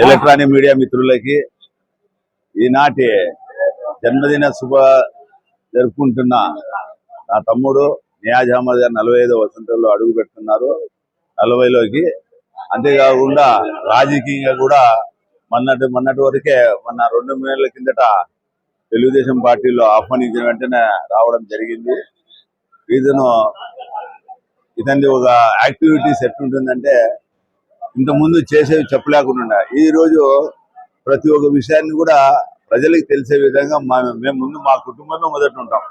Electronic media మిత్రులకి ఈనాటి జన్మదిన శుభ జరుపుకుంటున్న నా తమ్ముడు నియాజ్ అహ్మద్ గారు 45వ వసంతంలో అడుగు పెడుతున్నారు 40లోకి. అంతేకాకుండా రాజకీయంగా కూడా మొన్నటి వరకే మొన్న 2 నెలల కిందట తెలుగుదేశం పార్టీలో ఆహ్వానించిన వెంటనే రావడం జరిగింది. ఇతని ఒక యాక్టివిటీస్ ఎట్లుంటుందంటే ఇంతకుముందు చేసేవి చెప్పలేకుండా ఈ రోజు ప్రతి ఒక్క విషయాన్ని కూడా ప్రజలకు తెలిసే విధంగా మేము ముందు మా కుటుంబంలో మొదట ఉంటాం.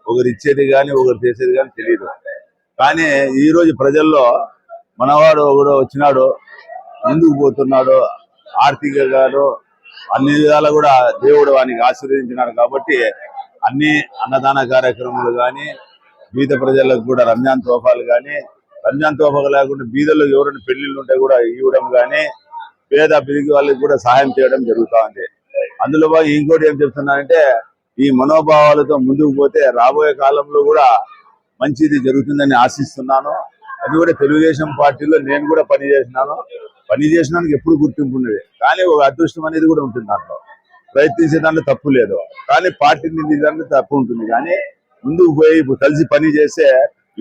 ఒకరు ఇచ్చేది కానీ ఒకరు చేసేది కానీ తెలియదు. కానీ ఈ రోజు ప్రజల్లో మనవాడు ఒకడు వచ్చినాడు, ముందుకు పోతున్నాడు, ఆర్థికంగాను అన్ని విధాలు కూడా దేవుడు వానికి ఆశీర్వదించినాడు. కాబట్టి అన్ని అన్నదాన కార్యక్రమాలు కానీ, బీద ప్రజలకు కూడా రంజాన్ తోఫాలు కానీ, రంజాన్ తోఫాలు లేకుండా బీదల్లో ఎవరైనా పెళ్లిళ్ళు ఉంటే కూడా ఇవ్వడం కానీ, పేద పిరిగి వాళ్ళకి కూడా సహాయం చేయడం జరుగుతూ ఉంది. అందులో ఇంకోటి ఏం చెప్తున్నానంటే ఈ మనోభావాలతో ముందుకు పోతే రాబోయే కాలంలో కూడా మంచిది జరుగుతుందని ఆశిస్తున్నాను. అది కూడా తెలుగుదేశం పార్టీలో నేను కూడా పనిచేసినానికి ఎప్పుడు గుర్తింపు ఉండేది. కానీ ఒక అదృష్టం అనేది కూడా ఉంటుంది. దాంట్లో ప్రయత్నించే దాంట్లో తప్పు లేదు, కానీ పార్టీ నిందించడానికి తప్పు ఉంటుంది. కానీ ముందుకు పోయి ఇప్పుడు కలిసి పని చేసే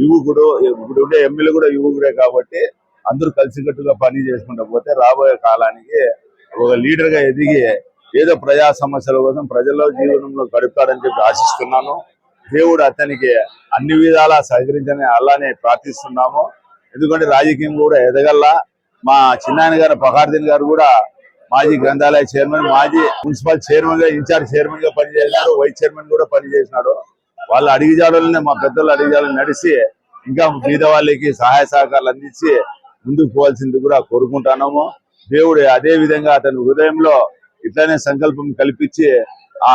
యువకుడు, ఇప్పుడు ఉండే ఎమ్మెల్యే కూడా యువకుడే. కాబట్టి అందరూ కలిసికట్టుగా పని చేసుకుంటూ పోతే రాబోయే కాలానికి ఒక లీడర్ గా ఎదిగి ఏదో ప్రజా సమస్యల కోసం ప్రజల జీవనంలో గడుపుతాడని చెప్పి ఆశిస్తున్నాను. దేవుడు అతనికి అన్ని విధాలా సహకరించని అలానే ప్రార్థిస్తున్నాము. ఎందుకంటే రాజకీయం కూడా ఎదగల్లా. మా చిన్నాయన గారు ఫఖరుద్దీన్ గారు కూడా మాజీ గ్రంథాలయ చైర్మన్, మాజీ మున్సిపల్ చైర్మన్ గా, ఇన్ఛార్జ్ చైర్మన్ గా పనిచేసినాడు, వైస్ చైర్మన్ కూడా పనిచేసినాడు. వాళ్ళ అడిగిజాడలనే మా పెద్దలు అడిగిజాడలు నడిచి ఇంకా బీద వాళ్ళకి సహాయ సహకారాలు అందించి ముందుకు పోవాల్సింది కూడా కోరుకుంటున్నాము. దేవుడు అదే విధంగా అతని హృదయంలో ఇట్లానే సంకల్పం కల్పించి ఆ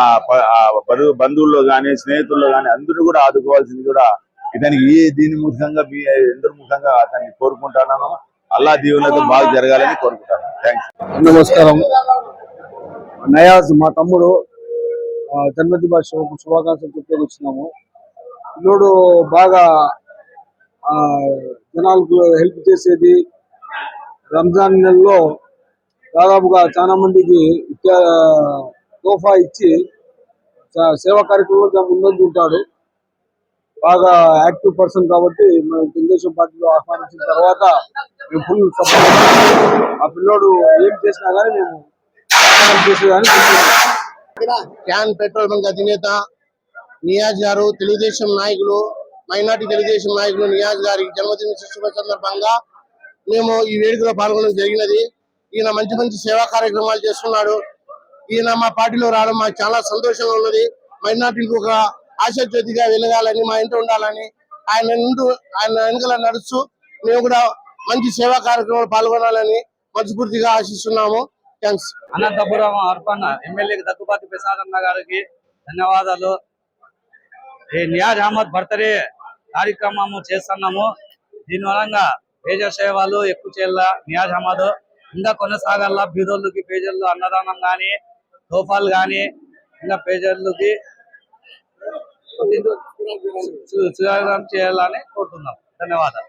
బంధువుల్లో గాని, స్నేహితుల్లో గాని అందరూ కూడా ఆదుకోవాల్సింది కూడా ఇతనికి దీని ముఖంగా ఎందరు ముఖంగా అతన్ని కోరుకుంటున్నాను. అల్లా దీవులతో బాగా జరగాలని కోరుకుంటాను. థ్యాంక్స్. నమస్కారం. నయాజ్ మా తమ్ముడు జన్మదిన శుభాకాంక్షలు చెప్పేది వచ్చినాము. పిల్లోడు బాగా జనాలకు హెల్ప్ చేసేది. రంజాన్ నెలలో దాదాపుగా చాలా మందికి తోఫా ఇచ్చి సేవా కార్యక్రమంలో ముందంజు ఉంటాడు. బాగా యాక్టివ్ పర్సన్ కాబట్టి మనం తెలుగుదేశం పార్టీలో ఆహ్వానించిన తర్వాత మేము ఫుల్ సపోర్ట్. ఆ పిల్లోడు ఏం చేసినా కానీ మేము చేసేదాన్ని. క్యాన్ పెట్రోల్ బంక్ అధినేత నియాజ్ గారు, తెలుగుదేశం నాయకులు, మైనార్టీ తెలుగుదేశం నాయకులు నియాజ్ గారి జన్మదిన శుభ సందర్భంగా మేము ఈ వేడుకలో పాల్గొనడం జరిగినది. ఈయన మంచి మంచి సేవా కార్యక్రమాలు చేస్తున్నాడు. ఈయన మా పార్టీలో రావడం మాకు చాలా సంతోషంగా ఉన్నది. మైనార్టీలకు ఒక ఆశాజ్యోతిగా వెలగాలని, మా ఇంట్లో ఉండాలని ఆయన వెనుకల నడుస్తూ మేము కూడా మంచి సేవా కార్యక్రమాలు పాల్గొనాలని మనస్ఫూర్తిగా ఆశిస్తున్నాము. థ్యాంక్స్. అనంతపురం అర్పణ ఎమ్మెల్యేకి దగ్గుబాటి ప్రసాదన్న గారికి ధన్యవాదాలు. ఈ నియాజ్ అహ్మద్ బర్త్డే కార్యక్రమము చేస్తున్నాము. దీని వలంగా పేజ సేవలు ఎక్కువ చేయాల. నియాజ్ అహ్మద్ ఇంకా కొనసాగాల. బీదోళ్ళకి పేజర్లు అన్నదానం కానీ, తోఫాలు కానీ, ఇంకా పేజర్లకి చేయాలని కోరుతున్నాం. ధన్యవాదాలు.